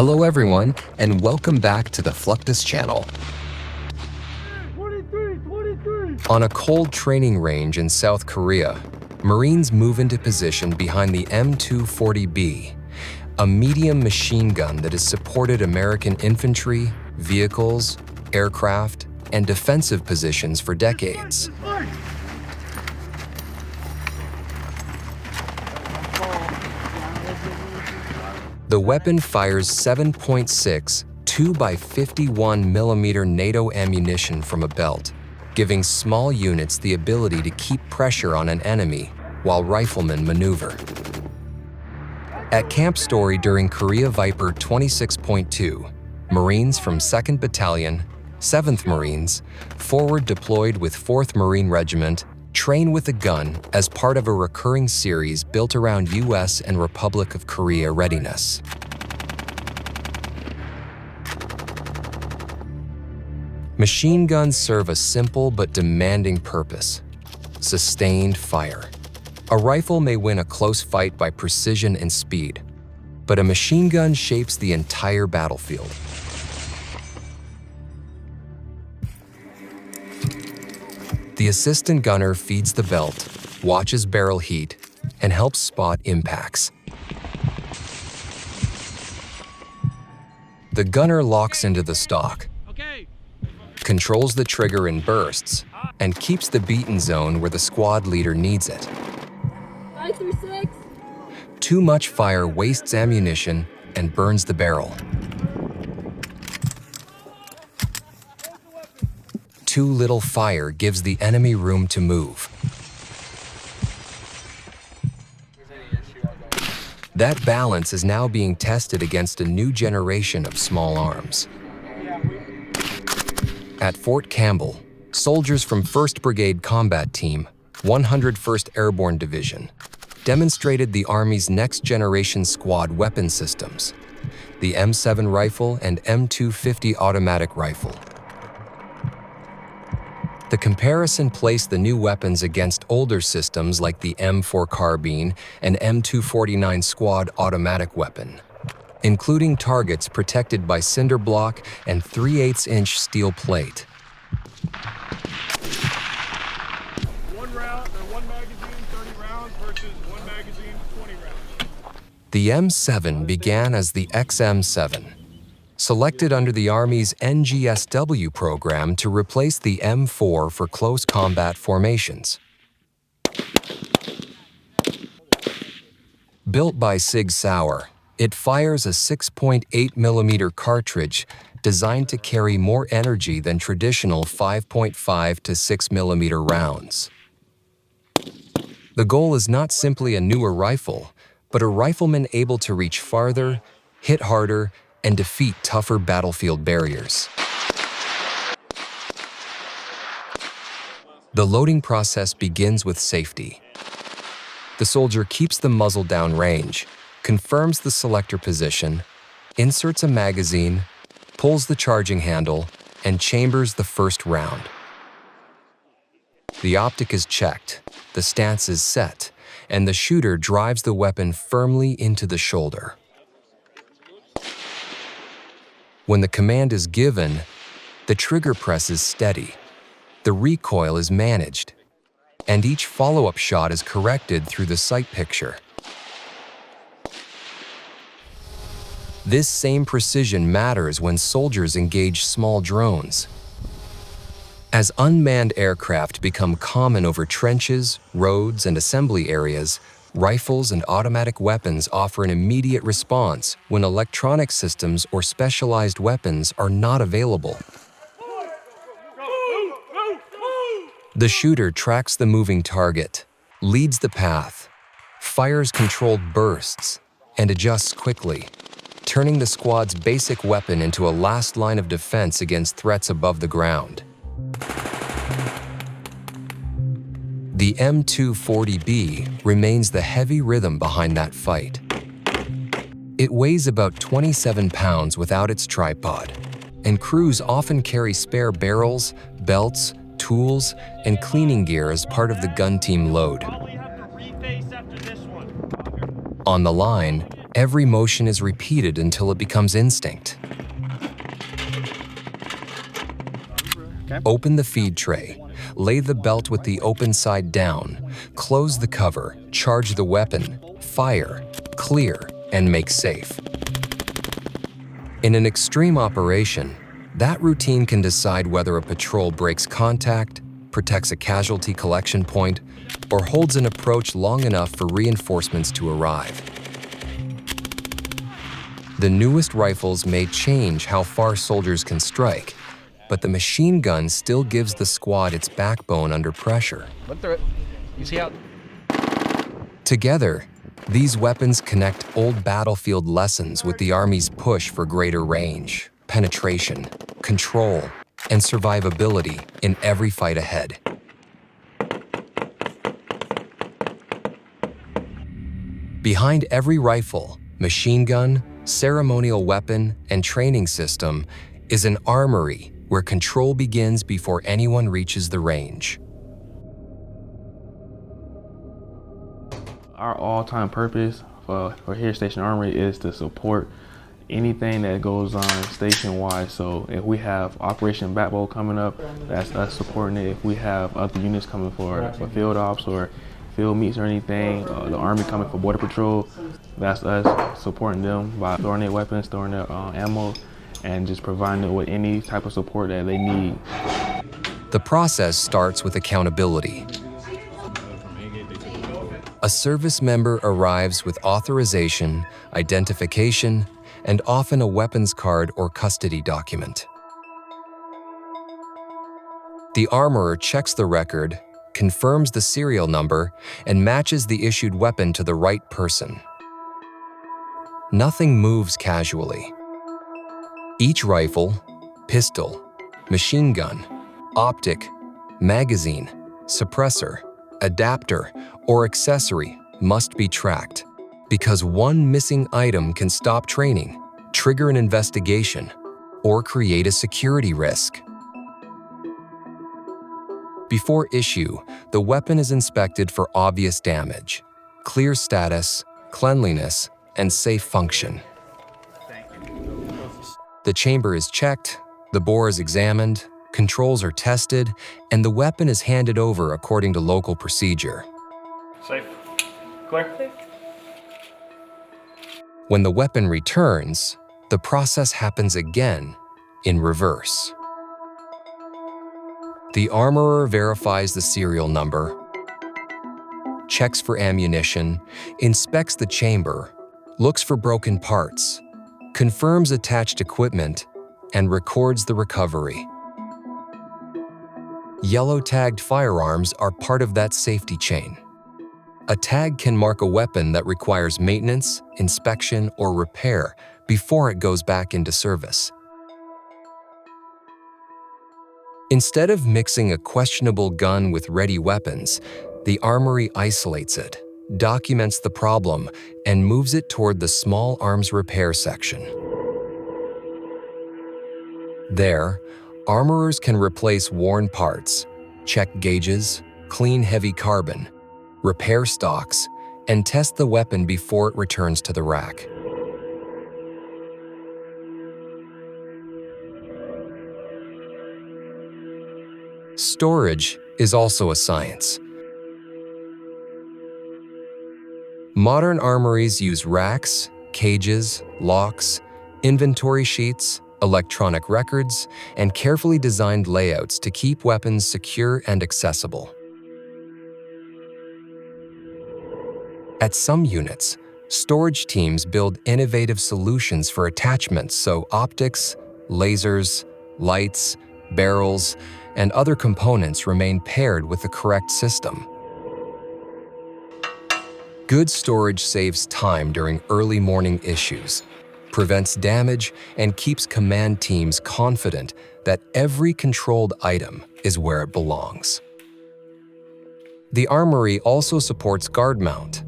Hello everyone, and welcome back to the Fluctus Channel. 23. On a cold training range in South Korea, Marines move into position behind the M240B, a medium machine gun that has supported American infantry, vehicles, aircraft, and defensive positions for decades. The weapon fires 7.6 2x51mm NATO ammunition from a belt, giving small units the ability to keep pressure on an enemy while riflemen maneuver. At Camp Story during Korea Viper 26.2, Marines from 2nd Battalion, 7th Marines, forward deployed with 4th Marine Regiment, train with a gun as part of a recurring series built around U.S. and Republic of Korea readiness. Machine guns serve a simple but demanding purpose: sustained fire. A rifle may win a close fight by precision and speed, but a machine gun shapes the entire battlefield. The assistant gunner feeds the belt, watches barrel heat, and helps spot impacts. The gunner locks into the stock, controls the trigger in bursts, and keeps the beaten zone where the squad leader needs it. 536. Too much fire wastes ammunition and burns the barrel. Too little fire gives the enemy room to move. That balance is now being tested against a new generation of small arms. At Fort Campbell, soldiers from 1st Brigade Combat Team, 101st Airborne Division, demonstrated the Army's next-generation squad weapon systems, the M7 rifle and M250 automatic rifle. The comparison placed the new weapons against older systems like the M4 carbine and M249 squad automatic weapon, including targets protected by cinder block and 3/8-inch steel plate. One magazine, 30 rounds versus one magazine, 20 rounds. The M7 began as the XM7, selected under the Army's NGSW program to replace the M4 for close combat formations. Built by Sig Sauer, it fires a 6.8mm cartridge designed to carry more energy than traditional 5.5 to 6mm rounds. The goal is not simply a newer rifle, but a rifleman able to reach farther, hit harder, and defeat tougher battlefield barriers. The loading process begins with safety. The soldier keeps the muzzle down range, confirms the selector position, inserts a magazine, pulls the charging handle, and chambers the first round. The optic is checked, the stance is set, and the shooter drives the weapon firmly into the shoulder. When the command is given, the trigger press is steady, the recoil is managed, and each follow-up shot is corrected through the sight picture. This same precision matters when soldiers engage small drones. As unmanned aircraft become common over trenches, roads, and assembly areas, rifles and automatic weapons offer an immediate response when electronic systems or specialized weapons are not available. The shooter tracks the moving target, leads the path, fires controlled bursts, and adjusts quickly, turning the squad's basic weapon into a last line of defense against threats above the ground. The M240B remains the heavy rhythm behind that fight. It weighs about 27 pounds without its tripod, and crews often carry spare barrels, belts, tools, and cleaning gear as part of the gun team load. On the line, Every motion is repeated until it becomes instinct. Open the feed tray, lay the belt with the open side down, close the cover, charge the weapon, fire, clear, and make safe. In an extreme operation, that routine can decide whether a patrol breaks contact, protects a casualty collection point, or holds an approach long enough for reinforcements to arrive. The newest rifles may change how far soldiers can strike, but the machine gun still gives the squad its backbone under pressure. Look through it. You see how? Together, these weapons connect old battlefield lessons with the Army's push for greater range, penetration, control, and survivability in every fight ahead. Behind every rifle, machine gun, ceremonial weapon, and training system is an armory where control begins before anyone reaches the range. Our all-time purpose for here Station Armory is to support anything that goes on station-wide. So if we have Operation Backbone coming up, that's us supporting it. If we have other units coming for field ops or field meets or anything, the Army coming for Border Patrol, that's us supporting them by throwing their weapons, throwing their ammo, and just providing them with any type of support that they need. The process starts with accountability. A service member arrives with authorization, identification, and often a weapons card or custody document. The armorer checks the record, confirms the serial number, and matches the issued weapon to the right person. Nothing moves casually. Each rifle, pistol, machine gun, optic, magazine, suppressor, adapter, or accessory must be tracked, because one missing item can stop training, trigger an investigation, or create a security risk. Before issue, the weapon is inspected for obvious damage, clear status, cleanliness, and safe function. The chamber is checked, the bore is examined, controls are tested, and the weapon is handed over according to local procedure. Safe. Clear. When the weapon returns, the process happens again in reverse. The armorer verifies the serial number, checks for ammunition, inspects the chamber, looks for broken parts, confirms attached equipment, and records the recovery. Yellow-tagged firearms are part of that safety chain. A tag can mark a weapon that requires maintenance, inspection, or repair before it goes back into service. Instead of mixing a questionable gun with ready weapons, the armory isolates it, documents the problem, and moves it toward the small arms repair section. There, armorers can replace worn parts, check gauges, clean heavy carbon, repair stocks, and test the weapon before it returns to the rack. Storage is also a science. Modern armories use racks, cages, locks, inventory sheets, electronic records, and carefully designed layouts to keep weapons secure and accessible. At some units, storage teams build innovative solutions for attachments so optics, lasers, lights, barrels, and other components remain paired with the correct system. Good storage saves time during early morning issues, prevents damage, and keeps command teams confident that every controlled item is where it belongs. The armory also supports guard mount.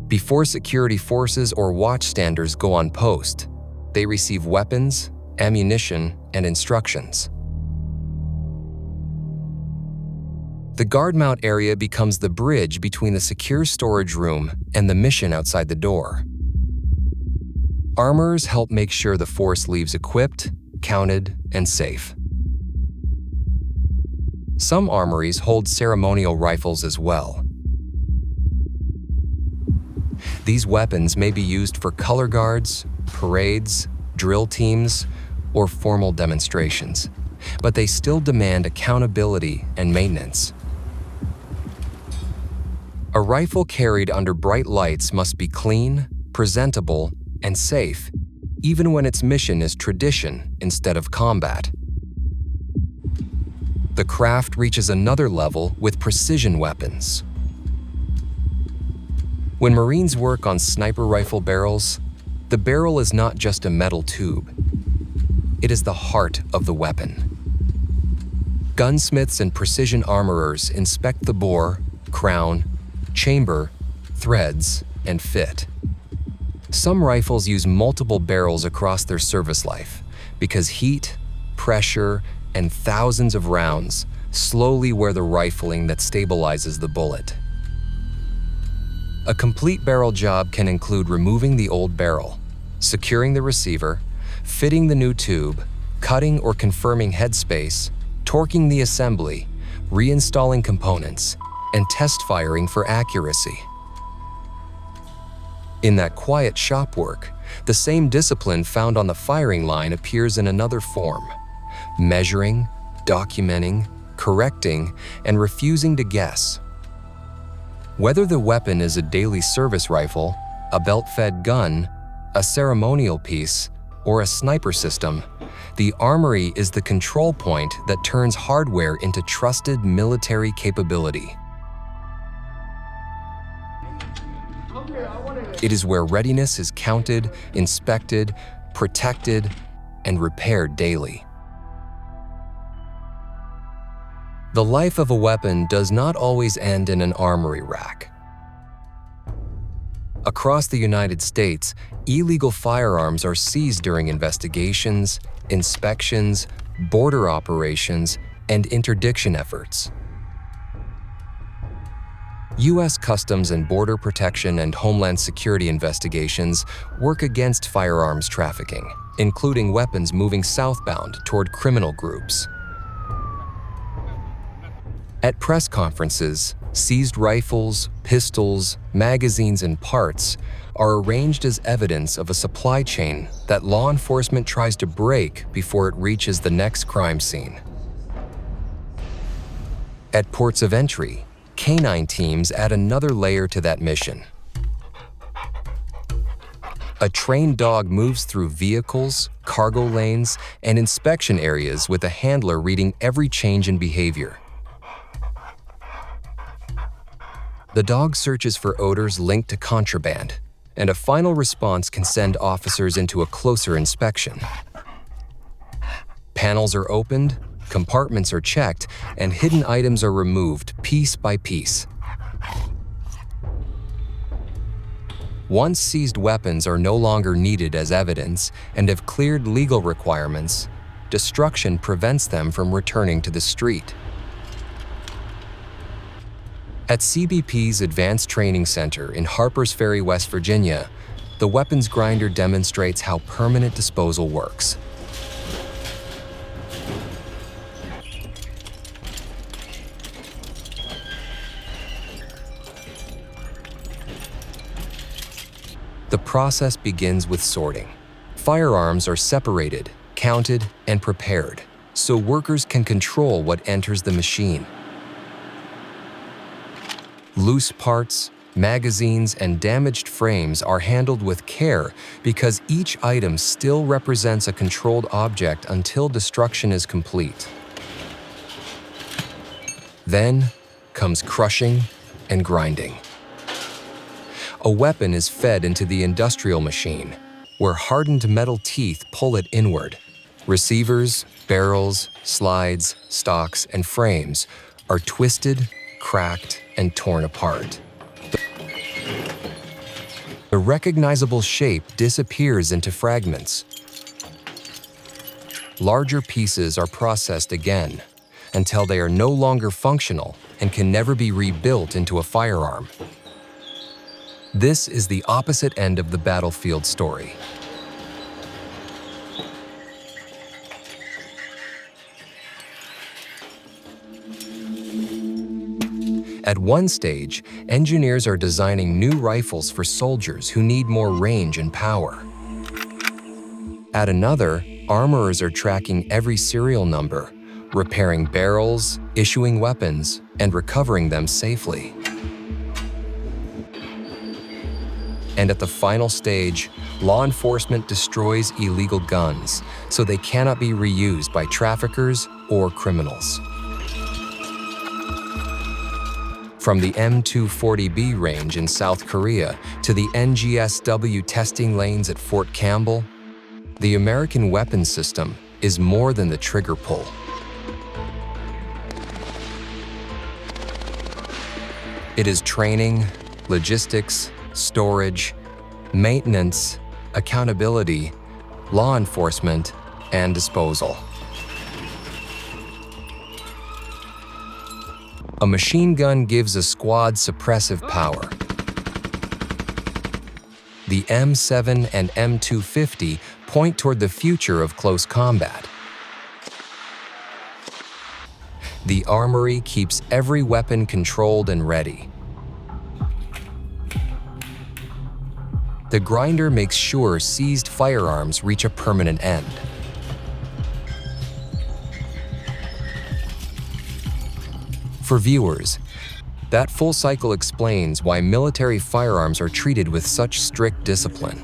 Before security forces or watchstanders go on post, they receive weapons, ammunition, and instructions. The guard mount area becomes the bridge between the secure storage room and the mission outside the door. Armorers help make sure the force leaves equipped, counted, and safe. Some armories hold ceremonial rifles as well. These weapons may be used for color guards, parades, drill teams, or formal demonstrations, but they still demand accountability and maintenance. A rifle carried under bright lights must be clean, presentable, and safe, even when its mission is tradition instead of combat. The craft reaches another level with precision weapons. When Marines work on sniper rifle barrels, the barrel is not just a metal tube. It is the heart of the weapon. Gunsmiths and precision armorers inspect the bore, crown, chamber, threads, and fit. Some rifles use multiple barrels across their service life because heat, pressure, and thousands of rounds slowly wear the rifling that stabilizes the bullet. A complete barrel job can include removing the old barrel, securing the receiver, fitting the new tube, cutting or confirming headspace, torquing the assembly, reinstalling components, and test firing for accuracy. In that quiet shop work, the same discipline found on the firing line appears in another form: measuring, documenting, correcting, and refusing to guess. Whether the weapon is a daily service rifle, a belt-fed gun, a ceremonial piece, or a sniper system, the Armory is the control point that turns hardware into trusted military capability. It is where readiness is counted, inspected, protected, and repaired daily. The life of a weapon does not always end in an armory rack. Across the United States, illegal firearms are seized during investigations, inspections, border operations, and interdiction efforts. U.S. Customs and Border Protection and Homeland Security investigations work against firearms trafficking, including weapons moving southbound toward criminal groups. At press conferences, seized rifles, pistols, magazines, and parts are arranged as evidence of a supply chain that law enforcement tries to break before it reaches the next crime scene. At ports of entry, canine teams add another layer to that mission. A trained dog moves through vehicles, cargo lanes, and inspection areas with a handler reading every change in behavior. The dog searches for odors linked to contraband, and a final response can send officers into a closer inspection. Panels are opened, compartments are checked, and hidden items are removed piece by piece. Once seized weapons are no longer needed as evidence and have cleared legal requirements, destruction prevents them from returning to the street. At CBP's Advanced Training Center in Harpers Ferry, West Virginia, the weapons grinder demonstrates how permanent disposal works. The process begins with sorting. Firearms are separated, counted, and prepared, so workers can control what enters the machine. Loose parts, magazines, and damaged frames are handled with care because each item still represents a controlled object until destruction is complete. Then comes crushing and grinding. A weapon is fed into the industrial machine, where hardened metal teeth pull it inward. Receivers, barrels, slides, stocks, and frames are twisted, cracked, and torn apart. The recognizable shape disappears into fragments. Larger pieces are processed again until they are no longer functional and can never be rebuilt into a firearm. This is the opposite end of the battlefield story. At one stage, engineers are designing new rifles for soldiers who need more range and power. At another, armorers are tracking every serial number, repairing barrels, issuing weapons, and recovering them safely. And at the final stage, law enforcement destroys illegal guns so they cannot be reused by traffickers or criminals. From the M240B range in South Korea to the NGSW testing lanes at Fort Campbell, the American weapons system is more than the trigger pull. It is training, logistics, storage, maintenance, accountability, law enforcement, and disposal. A machine gun gives a squad suppressive power. The M7 and M250 point toward the future of close combat. The Armory keeps every weapon controlled and ready. The Grinder makes sure seized firearms reach a permanent end. For viewers, that full cycle explains why military firearms are treated with such strict discipline.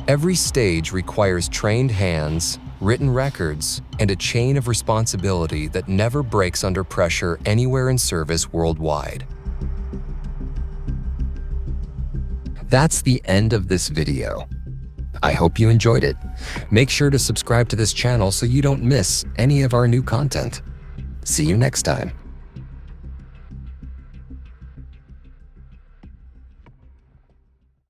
Every stage requires trained hands, written records, and a chain of responsibility that never breaks under pressure anywhere in service worldwide. That's the end of this video. I hope you enjoyed it. Make sure to subscribe to this channel so you don't miss any of our new content. See you next time.